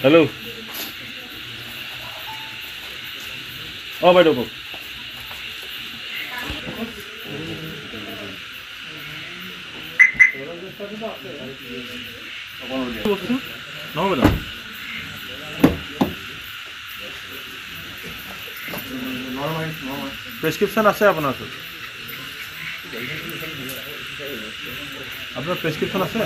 Hello বাইদেউ কওক prescription আছে আপোনাৰ ওচৰত আপোনাৰ প্ৰেছক্ৰিপশ্যন আছে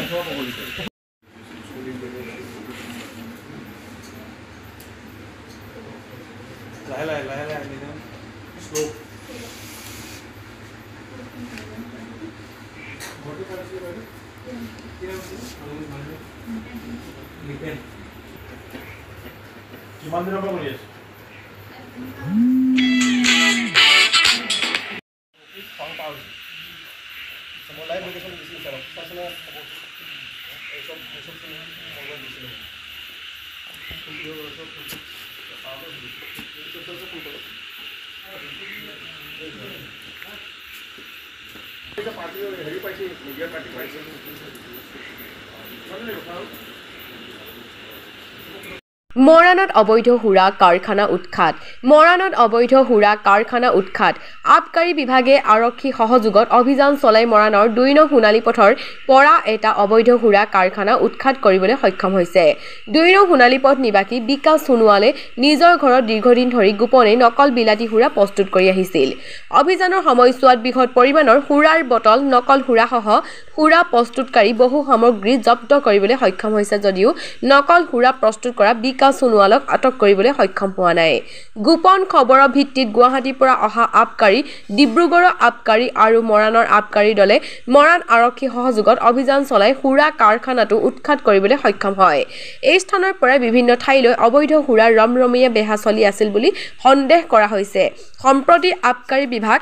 লাহে স্লো কিমান দিনৰ পৰা কৰি আছে লাইভ লোকেশ্যন দিছিলোঁ ছাৰ অফিচাৰজনে পাৰ্টি হেৰি পাইছে মিডিয়া পাৰ্টি পাইছে মৰাণত অবৈধ সুৰা কাৰখানা উৎখাত আবকাৰী বিভাগে আৰক্ষী সহযোগত অভিযান চলাই মৰাণৰ ২ নং সোণালী পথৰ পৰা এটা অবৈধ সুৰা কাৰখানা উৎখাত কৰিবলৈ সক্ষম হৈছে ২ নং সোণালী পথ নিবাসী বিকাশ সোণোৱালে নিজৰ ঘৰত দীৰ্ঘদিন ধৰি গোপনে নকল বিলাতী সুৰা প্ৰস্তুত কৰি আহিছিল অভিযানৰ সময়ছোৱাত বৃহৎ পৰিমাণৰ সুৰাৰ বটল নকল সুৰাসহ সুৰা প্ৰস্তুতকাৰী বহু সামগ্ৰী জব্দ কৰিবলৈ সক্ষম হৈছে যদিও নকল সুৰা প্ৰস্তুত কৰা বিকাশ সোণোৱালক আটক কৰিবলৈ সক্ষম হোৱা নাই গোপন খবৰৰ ভিত্তিত গুৱাহাটীৰ পৰা অহা আবকাৰী ডিব্ৰুগড়ৰ আবকাৰী আৰু মৰাণৰ আবকাৰী দলে মৰাণ আৰক্ষী সহযোগত অভিযান চলাই সুৰা কাৰখানাটো উৎখাত কৰিবলৈ সক্ষম হয় এই স্থানৰ পৰা বিভিন্ন ঠাইলৈ অবৈধ সুৰাৰ ৰমৰমীয়া বেহা চলি আছিল বুলি সন্দেহ কৰা হৈছে সম্প্ৰতি আবকাৰী বিভাগ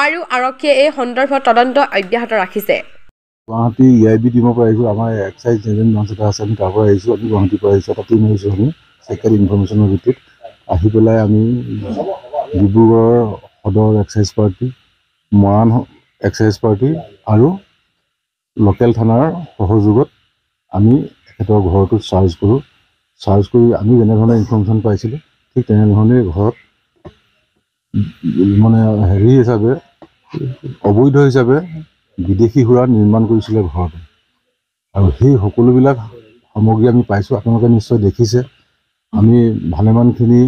আৰু আৰক্ষীয়ে এই সন্দৰ্ভত তদন্ত অব্যাহত ৰাখিছে গুৱাহাটী EIB টিমৰ পৰা আহিছোঁ আমাৰ এক্সাইজ এজেণ্ট মঞ্চ এটা আছে আমি তাৰ পৰা আহিছোঁ আমি গুৱাহাটীৰ পৰা আহিছোঁ এটা টিম আহিছোঁ আমি চেকেণ্ড ইনফৰ্মেশ্যনৰ ভিত্তিত আহি পেলাই আমি ডিব্ৰুগড়ৰ সদৰ excise party Moran excise party আৰু লোকেল থানাৰ সহযোগত আমি তেখেতৰ ঘৰটো চাৰ্জ কৰি আমি যেনেধৰণে ইনফৰ্মেশ্যন পাইছিলোঁ ঠিক তেনেধৰণে ঘৰত মানে হেৰি হিচাপে অবৈধ হিচাপে বিদেশী সুৰা নিৰ্মাণ কৰিছিলে ঘৰতে আৰু সেই সকলোবিলাক সামগ্ৰী আমি পাইছোঁ আপোনালোকে নিশ্চয় দেখিছে আমি ভালেমানখিনি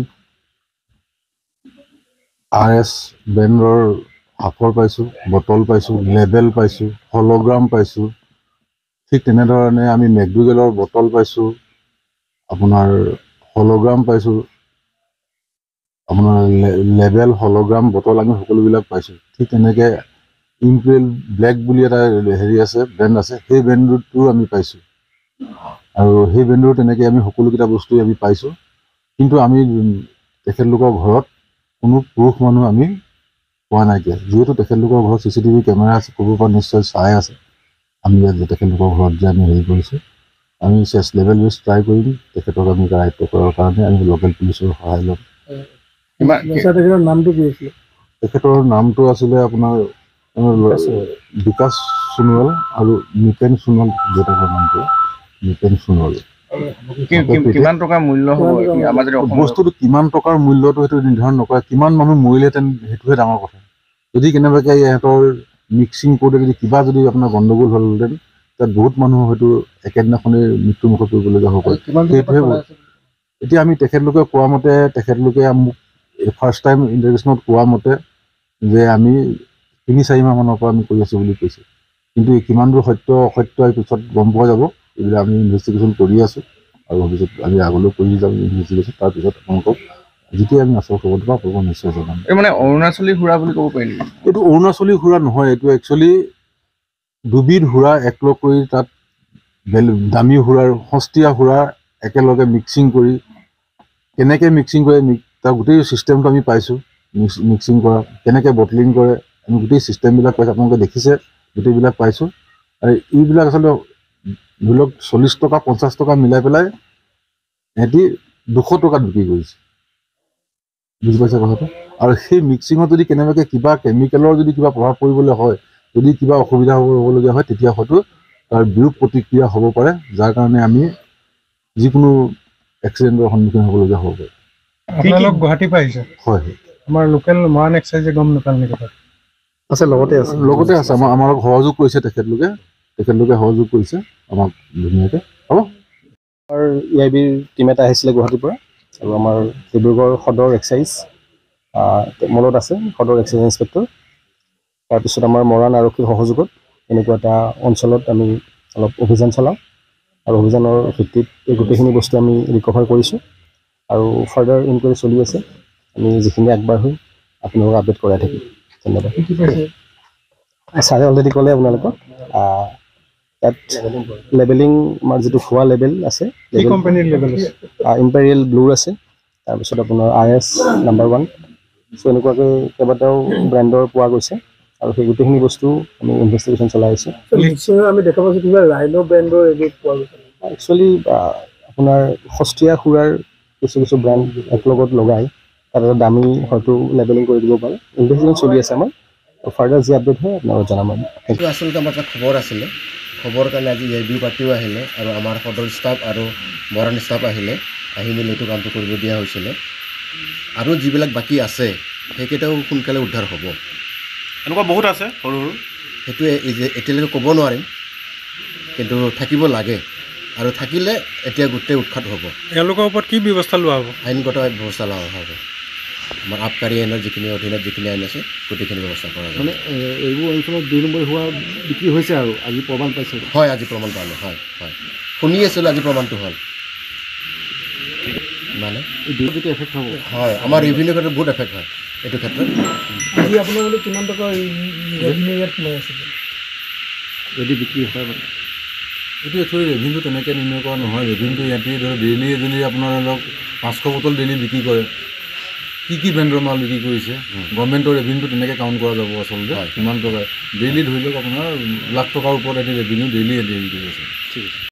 RS ব্ৰেণ্ডৰ আখৰ পাইছোঁ বটল পাইছোঁ লেবেল পাইছোঁ হলোগ্ৰাম পাইছোঁ ঠিক তেনেধৰণে আমি মেকডুৱেলৰ বটল পাইছোঁ আপোনাৰ হলোগ্ৰাম পাইছোঁ আপোনাৰ লেবেল হলোগ্ৰাম বটল আমি সকলোবিলাক পাইছোঁ ঠিক তেনেকৈ ইম্পেৰিয়েল ব্লেক বুলি এটা হেৰি আছে ব্ৰেণ্ড আছে সেই ব্ৰেণ্ডটো আমি পাইছোঁ আৰু সেই ব্ৰেণ্ডৰ তেনেকৈ আমি সকলোকেইটা বস্তুৱে আমি পাইছোঁ কিন্তু আমি তেখেতলোকৰ ঘৰত কোনো পুৰুষ মানুহ আমি পোৱা নাইকিয়া যিহেতু তেখেতলোকৰ ঘৰত CCTV কেমেৰা আছে ক'ব পৰা নিশ্চয় চাই আছে আমি তেখেতলোকৰ ঘৰত যে আমি হেৰি কৰিছোঁ আমি চেছ লেভেল বেছ ট্ৰাই কৰিম তেখেতক আমি দায়িত্ব কৰাৰ কাৰণে আমি লোকেল পুলিচৰ সহায় ল'ম তেখেতৰ নামটো কি আছিলে তেখেতৰ নামটো আছিলে আপোনাৰ বিকাশ সোণোৱাল আৰু নিপেন সোণোৱাল দেউতাকৰ নামটো নিপেন সোণোৱাল কিমান টকাৰ মূল্য হ'ব বস্তুটো কিমান টকাৰ মূল্যটো সেইটো নিৰ্ধাৰণ নকৰে কিমান মানুহ মৰিলেহেঁতেন সেইটোহে ডাঙৰ কথা যদি কেনেবাকৈ ইহঁতৰ মিক্সিং কৰোঁতে যদি কিবা যদি আপোনাৰ গণ্ডগোল হ'লহেঁতেন তাত বহুত মানুহ হয়তো একেদিনাখনেই মৃত্যুমুখত পৰিবলগীয়া হ'ব পাৰে সেইটোহে এতিয়া আমি তেখেতলোকে কোৱা মতে তেখেতলোকে মোক ফাৰ্ষ্ট টাইম ইণ্টাৰভিউশ্যনত কোৱা মতে যে আমি ৩-৪ মাহমানৰ পৰা আমি কৰি আছোঁ বুলি কৈছে কিন্তু কিমান দূৰ সত্য অসত্য পিছত গম পোৱা যাব এইবিলাক আমি ইনভেষ্টিগেশ্যন কৰি আছোঁ আৰু ভৱিষ্যত আমি আগলৈ কৰি যাম ইনভেষ্টিগেশ্যন তাৰপিছত আপোনালোকক যেতিয়া আমি আচল খবৰটো পাব আপোনালোকক নিশ্চয় জনাম এই মানে অৰুণাচলী সুৰা বুলি ক'ব পাৰি নেকি এইটো অৰুণাচলী সুৰা নহয় এইটো একচুৱেলি দুবিধ সুৰা একলগ কৰি তাত দামী সুৰাৰ সস্তীয়া সুৰা একেলগে মিক্সিং কৰি কেনেকৈ মিক্সিং কৰে তাৰ গোটেই ছিষ্টেমটো আমি পাইছোঁ মিক্সিং কৰা কেনেকৈ বটলিং কৰে আমি গোটেই ছিষ্টেমবিলাক পাইছোঁ আপোনালোকে দেখিছে গোটেইবিলাক পাইছোঁ আৰু এইবিলাক আচলতে ধৰি লওক 40 টকা 50 টকা মিলাই পেলাই সিহঁতি 200 টকাত বিক্ৰী কৰিছে বুজি পাইছে কথাটো আৰু সেই মিক্সিঙত যদি কেনেবাকৈ কিবা কেমিকেলৰ যদি কিবা প্ৰভাৱ পৰিবলৈ হয় যদি কিবা অসুবিধা হ'বলগীয়া হয় তেতিয়া হয়তো তাৰ বিৰূপ প্ৰতিক্ৰিয়া হ'ব পাৰে যাৰ কাৰণে আমি যিকোনো এক্সিডেণ্টৰ সন্মুখীন হ'বলগীয়া হ'ব পাৰে। আপোনালোক গুৱাহাটী পাইছে হয় হয় আমাৰ লোকেল মৰাণ এক্সাইজে গম নাপাল নেকি কথাটো? আছে লগতে আছে আমাক সহযোগ কৰিছে তেখেতলোকে সহযোগ কৰিছে আমাক ধুনীয়াকৈ হ'ব। আমাৰ EIBৰ টিম এটা আহিছিলে গুৱাহাটীৰ পৰা আৰু আমাৰ ডিব্ৰুগড় সদৰ এক্সাইজ মলত আছে সদৰ এক্সাইজ ইনস্পেক্টৰ। তাৰপিছত আমাৰ মৰাণ আৰক্ষীৰ সহযোগত এনেকুৱা এটা অঞ্চলত আমি অলপ অভিযান চলাওঁ আৰু অভিযানৰ ভিত্তিত এই গোটেইখিনি বস্তু আমি ৰিকভাৰ কৰিছোঁ আৰু ফাৰ্ডাৰ ইনকুৱাৰী চলি আছে। আমি যিখিনি আগবাঢ়ো আপোনালোকক আপডেট কৰাই থাকিম। ধন্যবাদ। ছাৰে অলৰেডি ক'লে আপোনালোকক তাত লেবেলিং আমাৰ যিটো খোৱা লেবেল আছে কি কোম্পানীৰ লেবেল আছে? ইম্পেৰিয়েল ব্লুৰ আছে, তাৰপিছত আপোনাৰ IS নাম্বাৰ 1। চ' এনেকুৱাকৈ কেইবাটাও ব্ৰেণ্ডৰ পোৱা গৈছে আৰু সেই গোটেইখিনি বস্তু আমি ইনভেষ্টিগেশ্যন চলাই আছোঁ। নিশ্চয় আমি দেখা পাইছোঁ কিবা ৰাইনো ব্ৰেণ্ডৰ এইবোৰ পোৱা গৈছে। একচুৱেলি আপোনাৰ সস্তীয়া সুৰাৰ কিছু ব্ৰেণ্ড একলগত লগাই তাত এটা দামী হয়তো লেবেলিং কৰি দিব পাৰে। ইনভেষ্টিগেশ্যন চলি আছে আমাৰ, ফাৰ্ডাৰ যি আপডেট হয় আপোনালোকক জনাম আমি। এইটো আচলতে আমাৰ এটা খবৰ আছিলে, খবৰ কাৰণে আজি EIB পাৰ্টিও আহিলে আৰু আমাৰ সদৰ ষ্টাফ আৰু মৰাণ ষ্টাফ আহি মেলি এইটো কামটো কৰিব দিয়া হৈছিলে আৰু যিবিলাক বাকী আছে সেইকেইটাও সোনকালে উদ্ধাৰ হ'ব। এনেকুৱা বহুত আছে সৰু সৰু, সেইটোৱে এতিয়ালৈকে ক'ব নোৱাৰিম, কিন্তু থাকিব লাগে আৰু থাকিলে এতিয়া গোটেই উৎখাত হ'ব। এওঁলোকৰ ওপৰত কি ব্যৱস্থা লোৱা হ'ব? আইনগত ব্যৱস্থা লোৱা হ'ব। আমাৰ আবকাৰী আইনৰ যিখিনি অধীনত যিখিনি আইন আছে গোটেইখিনি ব্যৱস্থা কৰা যাব। মানে এইবোৰ অঞ্চলত 2 নম্বৰ হোৱা বিক্ৰী হৈছে আৰু আজি প্ৰমাণ পাইছে। হয়, আজি প্ৰমাণ পালোঁ। হয় শুনি আছিলোঁ, আজি প্ৰমাণটো হ'ল। মানে যিটো এফেক্ট হ'ব হয়, আমাৰ ৰেভিনিউ ক্ষেত্ৰত বহুত এফেক্ট হয় এইটো ক্ষেত্ৰত। আজি আপোনালোকে কিমান টকা ৰেভিনিউ ইয়াত সোমাই আছে যদি বিক্ৰী হয় মানে এইটো একচুৱেলি ৰেভিনিউ তেনেকৈ নিৰ্ণয় কৰা নহয়। ৰেভিনিউটো ইয়াতে ধৰক ডেইলি এজনী আপোনাৰ ধৰি লওক 500 বটল ডেইলি বিক্ৰী কৰে। কি ব্ৰেণ্ডৰ মাল বিক্ৰী কৰিছে গভৰ্ণমেণ্টৰ ৰেভিনিউটো তেনেকৈ কাউণ্ট কৰা যাব আচলতে। কিমান টকা ডেইলি ধৰি লওক আপোনাৰ লাখ টকাৰ ওপৰত এটি ৰেভিনিউ ডেইলি হেৰি কৰি আছে। ঠিক আছে।